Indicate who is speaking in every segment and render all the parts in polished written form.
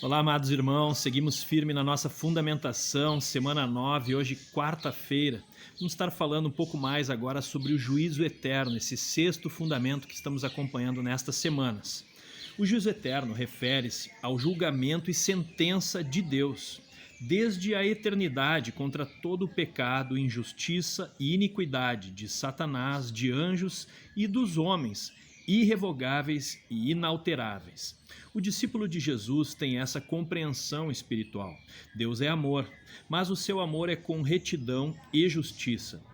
Speaker 1: Olá, amados irmãos, seguimos firme na nossa fundamentação, semana 9, hoje quarta-feira. Vamos estar falando um pouco mais agora sobre o juízo eterno, esse sexto fundamento que estamos acompanhando nestas semanas. O juízo eterno refere-se ao julgamento e sentença de Deus, desde a eternidade contra todo o pecado, injustiça e iniquidade de Satanás, de anjos e dos homens, irrevogáveis e inalteráveis. O discípulo de Jesus tem essa compreensão espiritual. Deus é amor, mas o seu amor é com retidão e justiça.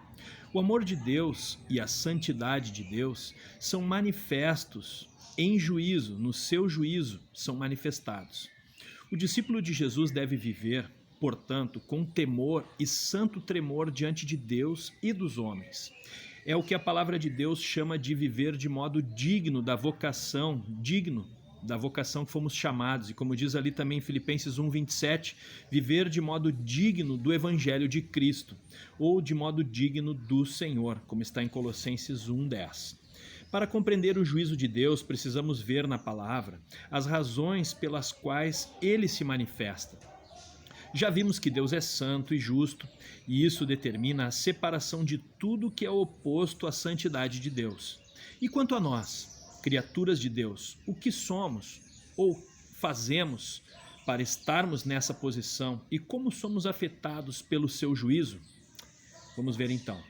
Speaker 1: O amor de Deus e a santidade de Deus são manifestos em juízo, no seu juízo são manifestados. O discípulo de Jesus deve viver, portanto, com temor e santo tremor diante de Deus e dos homens. É o que a palavra de Deus chama de viver de modo digno da vocação, que fomos chamados. E como diz ali também em Filipenses 1:27, viver de modo digno do Evangelho de Cristo, ou de modo digno do Senhor, como está em Colossenses 1:10. Para compreender o juízo de Deus, precisamos ver na palavra as razões pelas quais ele se manifesta. Já vimos que Deus é santo e justo, e isso determina a separação de tudo que é oposto à santidade de Deus. E quanto a nós, criaturas de Deus, o que somos ou fazemos para estarmos nessa posição e como somos afetados pelo seu juízo? Vamos ver então.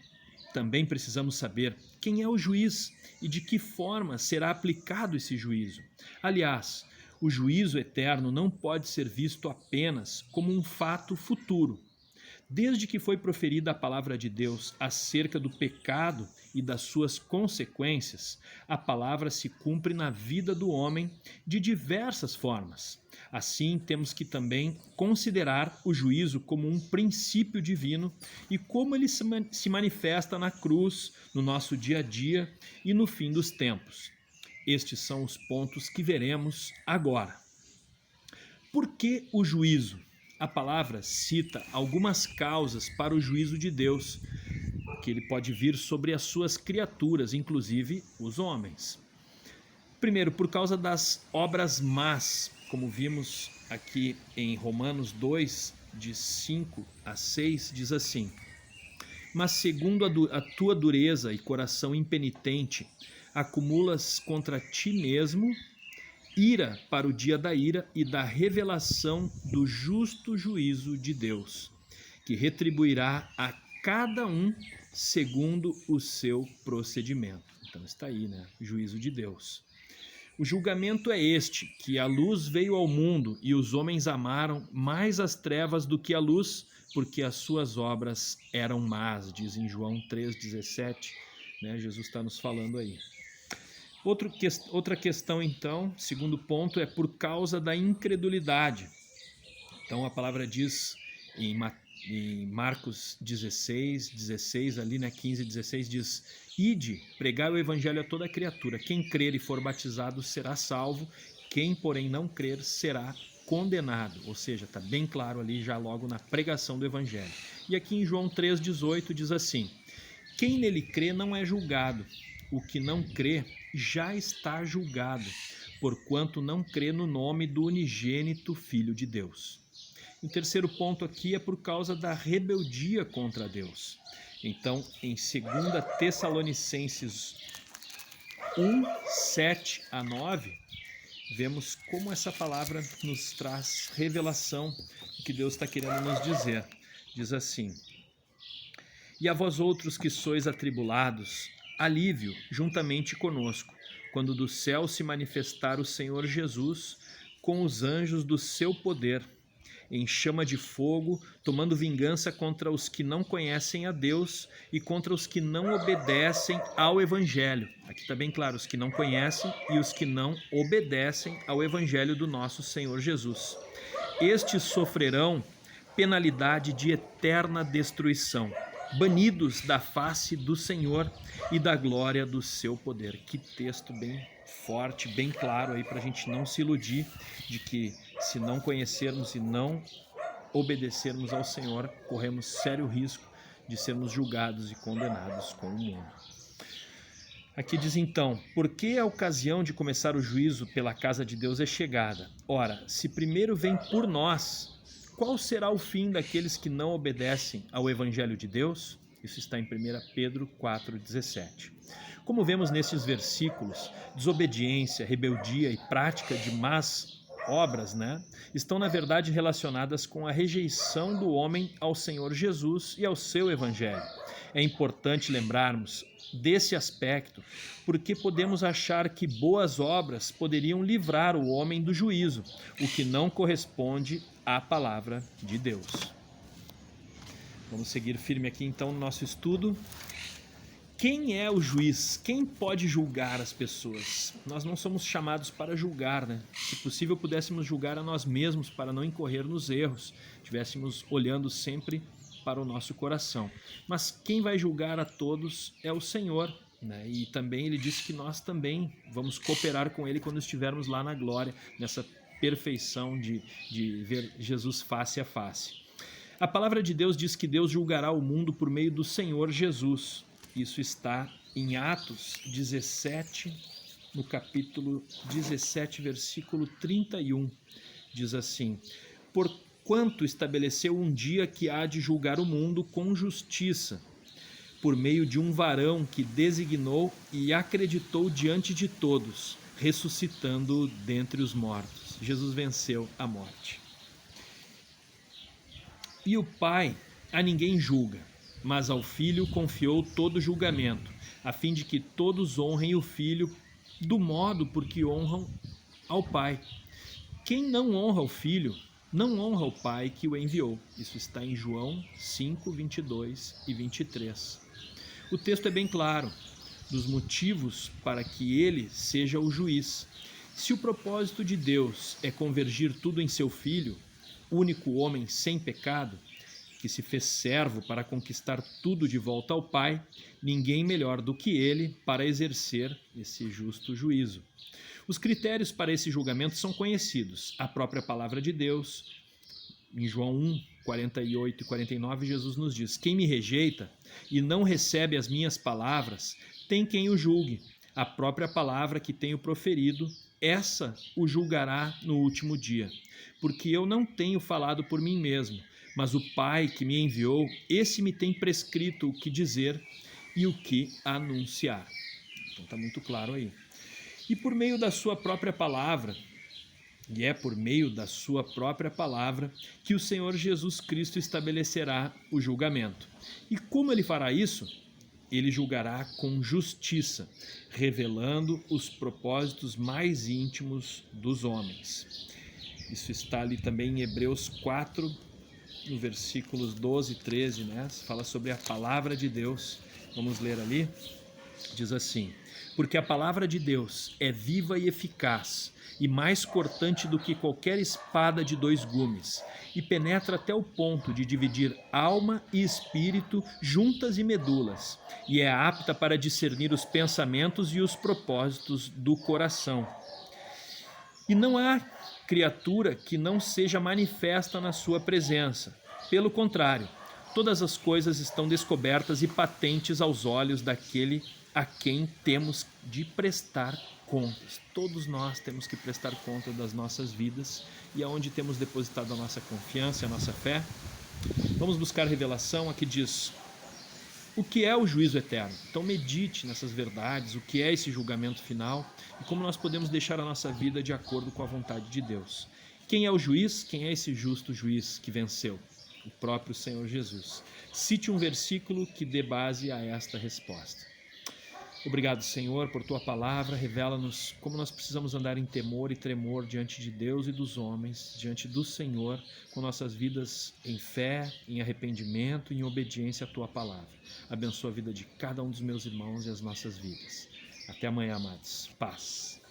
Speaker 1: Também precisamos saber quem é o juiz e de que forma será aplicado esse juízo. Aliás, o juízo eterno não pode ser visto apenas como um fato futuro. Desde que foi proferida a palavra de Deus acerca do pecado e das suas consequências, a palavra se cumpre na vida do homem de diversas formas. Assim, temos que também considerar o juízo como um princípio divino e como ele se manifesta na cruz, no nosso dia a dia e no fim dos tempos. Estes são os pontos que veremos agora. Por que o juízo? A palavra cita algumas causas para o juízo de Deus, que ele pode vir sobre as suas criaturas, inclusive os homens. Primeiro, por causa das obras más, como vimos aqui em Romanos 2, de 5 a 6, diz assim: mas segundo a tua dureza e coração impenitente, acumulas contra ti mesmo ira para o dia da ira e da revelação do justo juízo de Deus, que retribuirá a cada um segundo o seu procedimento. Então está aí, né? Juízo de Deus. O julgamento é este, que a luz veio ao mundo e os homens amaram mais as trevas do que a luz, porque as suas obras eram más, diz em João 3,17, né? Jesus está nos falando aí. Outra questão, então, segundo ponto, é por causa da incredulidade. Então a palavra diz em Marcos 16, ali na 15:16, diz: ide, pregai o evangelho a toda criatura. Quem crer e for batizado será salvo, quem, porém, não crer será condenado. Ou seja, está bem claro ali já logo na pregação do evangelho. E aqui em João 3,18 diz assim: quem nele crê não é julgado. O que não crê já está julgado, porquanto não crê no nome do unigênito Filho de Deus. O terceiro ponto aqui é por causa da rebeldia contra Deus. Então, em 2 Tessalonicenses 1, 7 a 9, vemos como essa palavra nos traz revelação do que Deus está querendo nos dizer. Diz assim: e a vós outros que sois atribulados, alívio juntamente conosco, quando do céu se manifestar o Senhor Jesus com os anjos do seu poder, em chama de fogo, tomando vingança contra os que não conhecem a Deus e contra os que não obedecem ao Evangelho. Aqui está bem claro, os que não conhecem e os que não obedecem ao Evangelho do nosso Senhor Jesus. Estes sofrerão penalidade de eterna destruição, banidos da face do Senhor e da glória do seu poder. Que texto bem forte, bem claro aí para a gente não se iludir de que se não conhecermos e não obedecermos ao Senhor, corremos sério risco de sermos julgados e condenados com o mundo. Aqui diz então: porque a ocasião de começar o juízo pela casa de Deus é chegada. Ora, se primeiro vem por nós, qual será o fim daqueles que não obedecem ao Evangelho de Deus? Isso está em 1 Pedro 4,17. Como vemos nesses versículos, desobediência, rebeldia e prática de más obras, estão na verdade relacionadas com a rejeição do homem ao Senhor Jesus e ao seu Evangelho. É importante lembrarmos desse aspecto, porque podemos achar que boas obras poderiam livrar o homem do juízo, o que não corresponde à palavra de Deus. Vamos seguir firme aqui então no nosso estudo. Quem é o juiz? Quem pode julgar as pessoas? Nós não somos chamados para julgar, Se possível, pudéssemos julgar a nós mesmos para não incorrer nos erros, estivéssemos olhando sempre para o nosso coração. Mas quem vai julgar a todos é o Senhor, E também ele disse que nós também vamos cooperar com ele quando estivermos lá na glória, nessa perfeição de ver Jesus face a face. A palavra de Deus diz que Deus julgará o mundo por meio do Senhor Jesus. Isso está em Atos 17, no capítulo 17, versículo 31. Diz assim: porquanto estabeleceu um dia que há de julgar o mundo com justiça, por meio de um varão que designou e acreditou diante de todos, ressuscitando dentre os mortos. Jesus venceu a morte. E o Pai a ninguém julga, mas ao Filho confiou todo julgamento, a fim de que todos honrem o Filho do modo por que honram ao Pai. Quem não honra o Filho, não honra o Pai que o enviou. Isso está em João 5, 22 e 23. O texto é bem claro dos motivos para que ele seja o juiz. Se o propósito de Deus é convergir tudo em seu Filho, único homem sem pecado, que se fez servo para conquistar tudo de volta ao Pai, ninguém melhor do que ele para exercer esse justo juízo. Os critérios para esse julgamento são conhecidos. A própria palavra de Deus, em João 1, 48 e 49, Jesus nos diz: quem me rejeita e não recebe as minhas palavras, tem quem o julgue. A própria palavra que tenho proferido, essa o julgará no último dia. Porque eu não tenho falado por mim mesmo, mas o Pai que me enviou, esse me tem prescrito o que dizer e o que anunciar. Então está muito claro aí. E por meio da sua própria palavra, e é por meio da sua própria palavra que o Senhor Jesus Cristo estabelecerá o julgamento. E como ele fará isso? Ele julgará com justiça, revelando os propósitos mais íntimos dos homens. Isso está ali também em Hebreus 4, no versículos 12 e 13, fala sobre a palavra de Deus. Vamos ler ali. Diz assim: porque a palavra de Deus é viva e eficaz, e mais cortante do que qualquer espada de dois gumes, e penetra até o ponto de dividir alma e espírito, juntas e medulas, e é apta para discernir os pensamentos e os propósitos do coração. E não há criatura que não seja manifesta na sua presença. Pelo contrário, todas as coisas estão descobertas e patentes aos olhos daquele a quem temos de prestar contas. Todos nós temos que prestar conta das nossas vidas e aonde temos depositado a nossa confiança, a nossa fé. Vamos buscar revelação. Aqui diz: o que é o juízo eterno? Então medite nessas verdades, o que é esse julgamento final e como nós podemos deixar a nossa vida de acordo com a vontade de Deus. Quem é o juiz? Quem é esse justo juiz que venceu? O próprio Senhor Jesus. Cite um versículo que dê base a esta resposta. Obrigado, Senhor, por Tua palavra. Revela-nos como nós precisamos andar em temor e tremor diante de Deus e dos homens, diante do Senhor, com nossas vidas em fé, em arrependimento e em obediência à Tua palavra. Abençoa a vida de cada um dos meus irmãos e as nossas vidas. Até amanhã, amados. Paz.